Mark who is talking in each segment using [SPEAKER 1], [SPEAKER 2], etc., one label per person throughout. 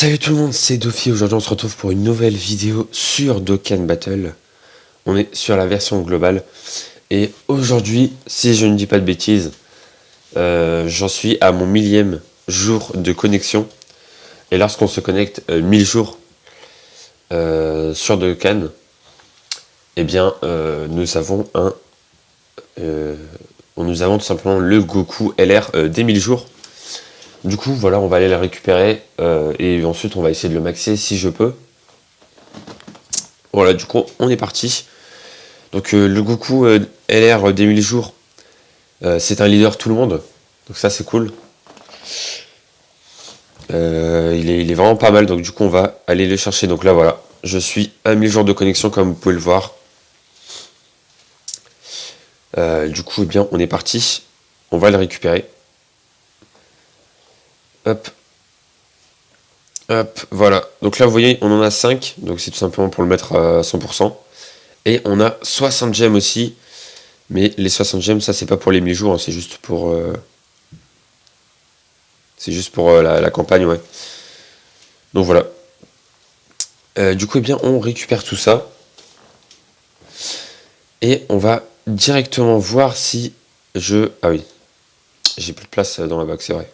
[SPEAKER 1] Salut tout le monde, c'est Dofi. Aujourd'hui on se retrouve pour une nouvelle vidéo sur Dokkan Battle. On est sur la version globale. Et aujourd'hui, si je ne dis pas de bêtises, j'en suis à mon 1000e jour de connexion. Et lorsqu'on se connecte 1000 jours sur Dokkan, eh bien nous avons nous avons tout simplement le Goku LR des 1000 jours. Du coup, voilà, on va aller le récupérer et ensuite on va essayer de le maxer si je peux. Voilà, du coup, on est parti. Donc, le Goku LR des 1000 jours, c'est un leader tout le monde. Donc, ça, c'est cool. Il est vraiment pas mal. Donc, du coup, on va aller le chercher. Donc, là, voilà. Je suis à 1000 jours de connexion, comme vous pouvez le voir. Du coup, eh bien, on est parti. On va le récupérer. Hop. Hop, voilà. Donc là, vous voyez, on en a 5. Donc, c'est tout simplement pour le mettre à 100%. Et on a 60 gemmes aussi. Mais les 60 gemmes, ça, c'est pas pour les 1000 jours. Hein, c'est juste pour... la campagne, ouais. Donc, voilà. Du coup, eh bien, on récupère tout ça. Et on va directement voir si je... Ah oui. J'ai plus de place dans la box, c'est vrai.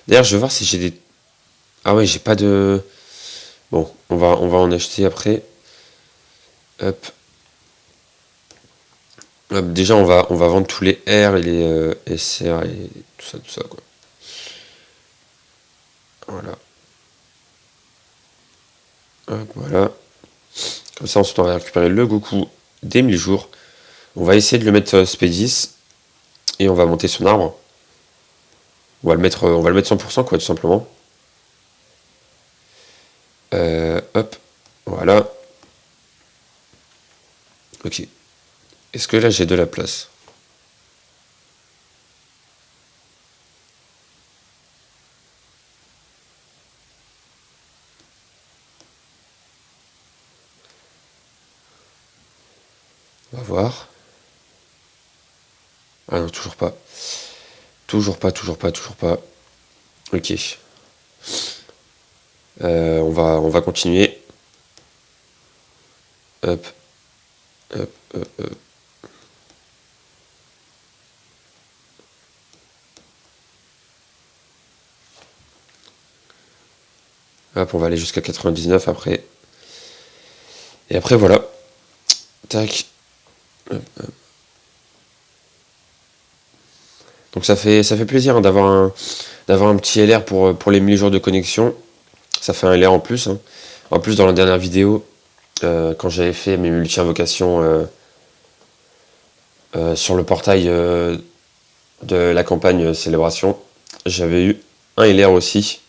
[SPEAKER 1] D'ailleurs, je vais voir si j'ai des... Ah ouais, j'ai pas de... Bon, on va en acheter après. Hop. Hop, déjà, on va vendre tous les R et les SR et tout ça, quoi. Voilà. Hop, voilà. Comme ça, ensuite, on va récupérer le Goku des 1000 jours. On va essayer de le mettre Spédis. Et on va monter son arbre. On va le mettre 100%, quoi, tout simplement. Hop. Voilà. Ok. Est-ce que là, j'ai de la place? On va voir. Ah non, toujours pas. Toujours pas, toujours pas, toujours pas. Ok. On va continuer. Hop. Hop, hop, hop. Hop, on va aller jusqu'à 99 après. Et après, voilà. Tac. Hop, hop. Donc ça fait plaisir hein, d'avoir un petit LR pour les 1000 jours de connexion. Ça fait un LR en plus. Hein. En plus, dans la dernière vidéo, quand j'avais fait mes multi-invocations sur le portail de la campagne Célébration, j'avais eu un LR aussi.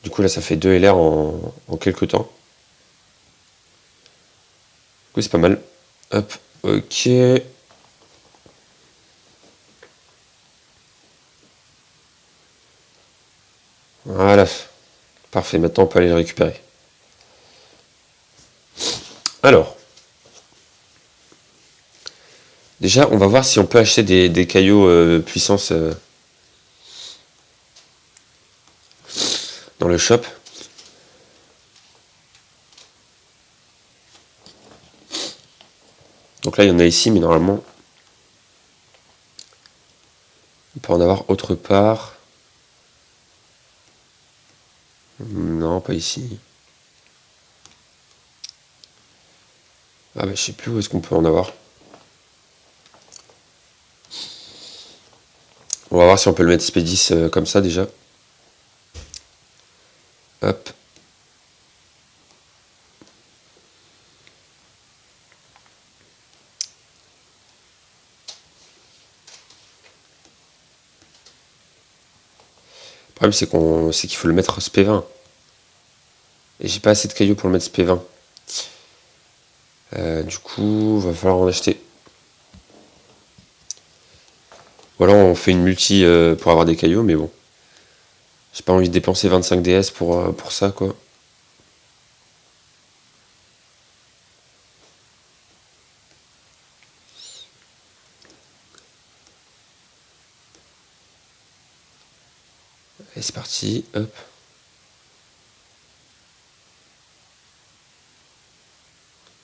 [SPEAKER 1] Du coup, là, ça fait 2 LR en quelques temps. Du coup, c'est pas mal. Hop, ok. Voilà. Parfait, maintenant on peut aller le récupérer. Alors. Déjà, on va voir si on peut acheter des cailloux puissance dans le shop. Donc là, il y en a ici, mais normalement, on peut en avoir autre part. Non, pas ici. Ah bah, je sais plus où est-ce qu'on peut en avoir. On va voir si on peut le mettre Spédis comme ça, déjà. Hop. Le problème, c'est qu'il faut le mettre SP20. Et j'ai pas assez de cailloux pour le mettre SP20. Du coup, va falloir en acheter. Ou alors on fait une multi pour avoir des cailloux, mais bon. J'ai pas envie de dépenser 25 DS pour ça, quoi. Et c'est parti, hop.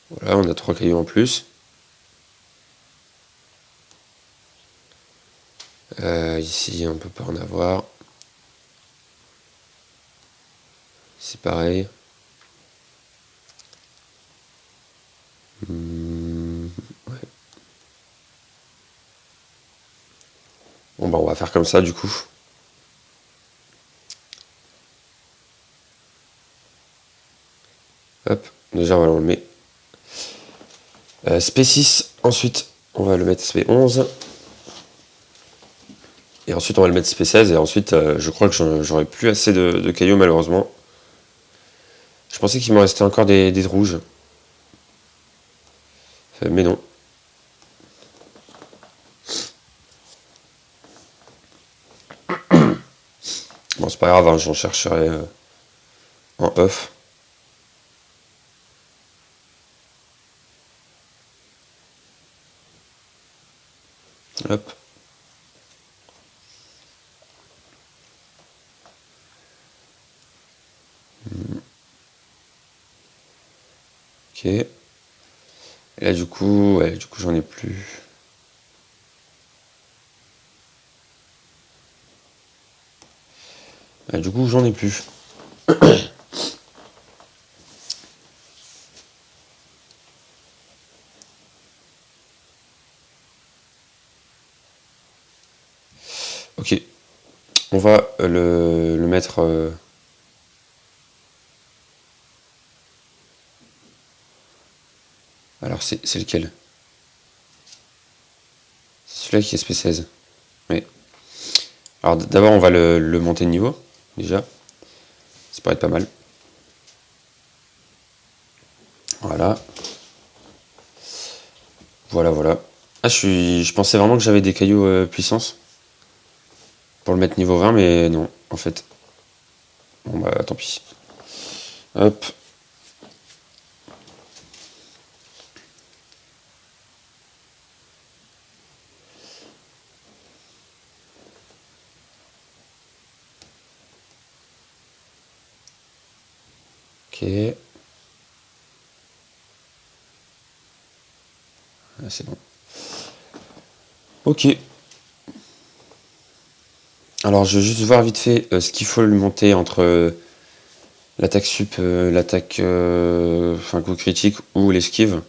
[SPEAKER 1] Voilà, on a 3 cailloux en plus. Ici, on peut pas en avoir. C'est pareil. Ouais. Bon, bah, on va faire comme ça, du coup. Hop, déjà, voilà, on le met. SP6, ensuite, on va le mettre SP11. Et ensuite, on va le mettre SP16. Et ensuite, je crois que j'aurai plus assez de cailloux, malheureusement. Je pensais qu'il me restait encore des rouges. Mais non. Bon, c'est pas grave, hein, j'en chercherai en off. Hop. Ok. Et là, du coup, ouais, j'en ai plus. Du coup, j'en ai plus. Ok. On va le mettre... Alors, c'est lequel? C'est celui-là qui est SP16. Oui. Alors, d'abord, on va le monter de niveau, déjà. Ça pourrait être pas mal. Voilà. Voilà, voilà. Ah, je pensais vraiment que j'avais des cailloux puissance pour le mettre niveau 20, mais non, en fait. Bon, bah, tant pis. Hop. Ok. Ah, c'est bon. Ok. Alors, je vais juste voir vite fait ce qu'il faut le monter entre l'attaque sup, l'attaque... Enfin, coup critique ou l'esquive.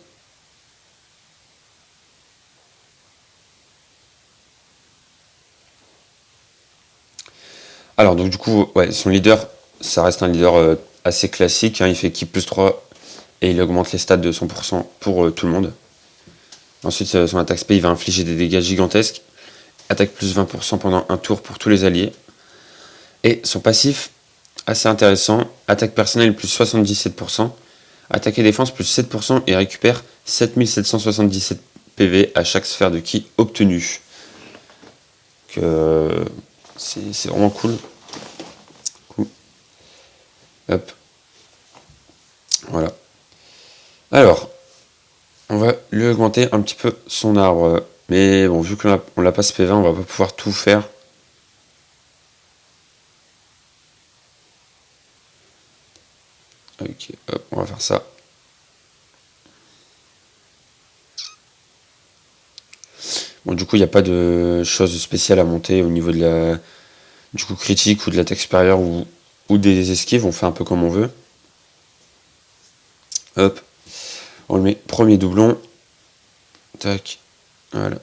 [SPEAKER 1] Alors, donc du coup, ouais, son leader, ça reste un leader assez classique, hein, il fait ki plus 3 et il augmente les stats de 100% pour tout le monde. Ensuite, son attaque spé, il va infliger des dégâts gigantesques. Attaque plus 20% pendant un tour pour tous les alliés. Et son passif, assez intéressant, attaque personnelle plus 77%, attaque et défense plus 7% et récupère 7777 PV à chaque sphère de ki obtenue. C'est vraiment cool. Hop. Voilà. Alors, on va lui augmenter un petit peu son arbre. Mais bon, vu qu'on l'a pas SP20, on va pas pouvoir tout faire. Ok, hop, on va faire ça. Bon, du coup, il n'y a pas de choses spéciales à monter au niveau du coup critique ou de l'attaque supérieure ou des esquives. On fait un peu comme on veut. Hop, on le met premier doublon. Tac, voilà.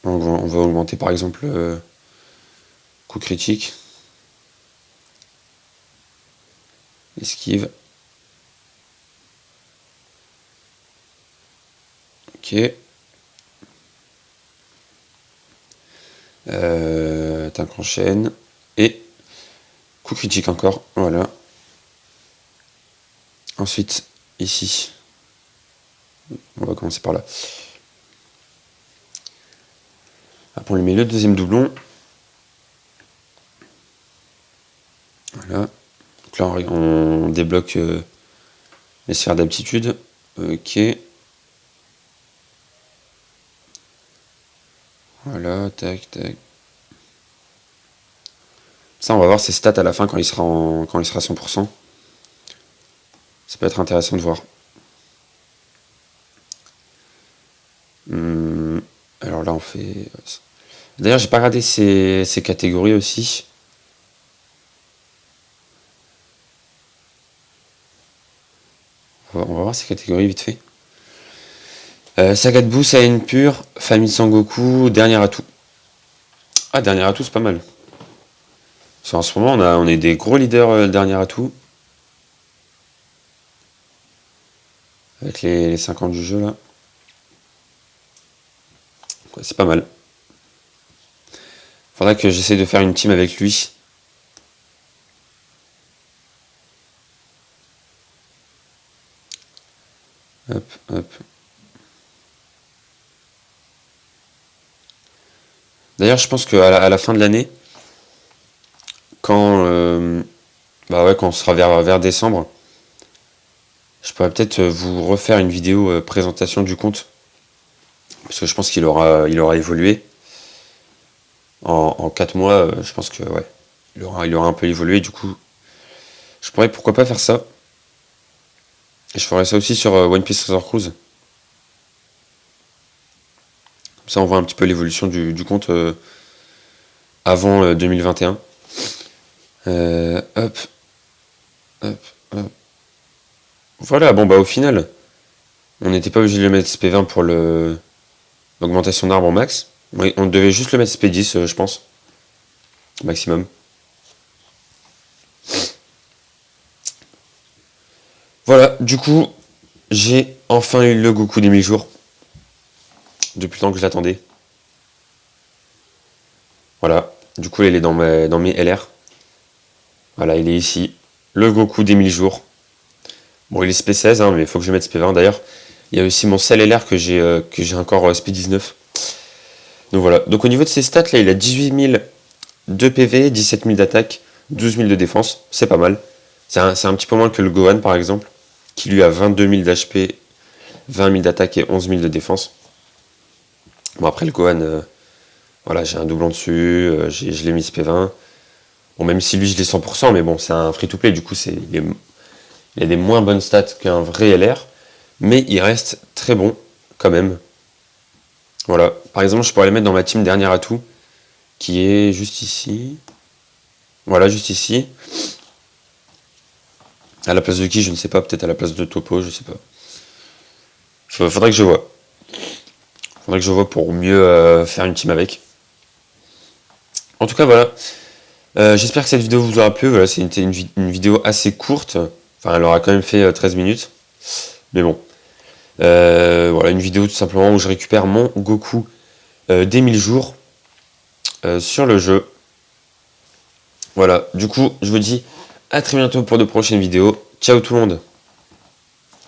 [SPEAKER 1] On va augmenter par exemple coup critique. Esquive. Ok. Tac, enchaîne. Et coup critique encore. Voilà. Ensuite, ici. On va commencer par là. Après, on lui met le deuxième doublon. Voilà. Donc là, on débloque les sphères d'aptitude. Ok. Voilà, tac, tac. Ça, on va voir ses stats à la fin quand il sera quand il sera à 100%. Ça peut être intéressant de voir. Alors là, on fait... D'ailleurs, j'ai pas regardé ses catégories aussi. On va voir ses catégories vite fait. Saga de boue, Saiyan pur, famille Sangoku, dernier atout. Ah, dernier atout, c'est pas mal. Parce qu'en ce moment, on est des gros leaders dernier atout. Avec les 50 du jeu là. Ouais, c'est pas mal. Faudra que j'essaie de faire une team avec lui. Hop, hop. D'ailleurs, je pense qu'à la fin de l'année, quand, quand on sera vers décembre, je pourrais peut-être vous refaire une vidéo présentation du compte. Parce que je pense qu'il aura évolué. En 4 mois, je pense que ouais, il aura un peu évolué. Du coup, je pourrais pourquoi pas faire ça. Et je ferai ça aussi sur One Piece Treasure Cruise. Comme ça, on voit un petit peu l'évolution du compte avant 2021. Hop, hop, hop. Voilà, bon bah au final, on n'était pas obligé de le mettre SP20 pour l'augmentation d'arbre en max. Oui, on devait juste le mettre SP10, je pense. Maximum. Voilà, du coup, j'ai enfin eu le Goku des 1000 jours. Depuis le temps que je l'attendais. Voilà, du coup, il est dans mes LR. Voilà, il est ici. Le Goku des 1000 jours. Bon, il est SP16, hein, mais il faut que je mette SP20. D'ailleurs, il y a aussi mon seul LR que j'ai encore SP19. Donc voilà. Donc au niveau de ses stats, là, il a 18 000 de PV, 17 000 d'attaque, 12 000 de défense. C'est pas mal. C'est un petit peu moins que le Gohan, par exemple, qui lui a 22 000 d'HP, 20 000 d'attaque et 11 000 de défense. Bon, après, le Gohan, voilà, j'ai un doublon dessus, je l'ai mis SP20. Bon, même si lui, je l'ai 100%, mais bon, c'est un free-to-play, du coup, il a des moins bonnes stats qu'un vrai LR, mais il reste très bon, quand même. Voilà, par exemple, je pourrais le mettre dans ma team dernière atout, qui est juste ici. Voilà, juste ici. À la place de qui, je ne sais pas, peut-être à la place de Topo, je sais pas. Faudrait que je vois. Faudrait que je vois pour mieux faire une team avec. En tout cas, voilà. J'espère que cette vidéo vous aura plu. Voilà, c'était une vidéo assez courte. Enfin, elle aura quand même fait 13 minutes. Mais bon. Voilà, une vidéo tout simplement où je récupère mon Goku des 1000 jours sur le jeu. Voilà, du coup, je vous dis à très bientôt pour de prochaines vidéos. Ciao tout le monde!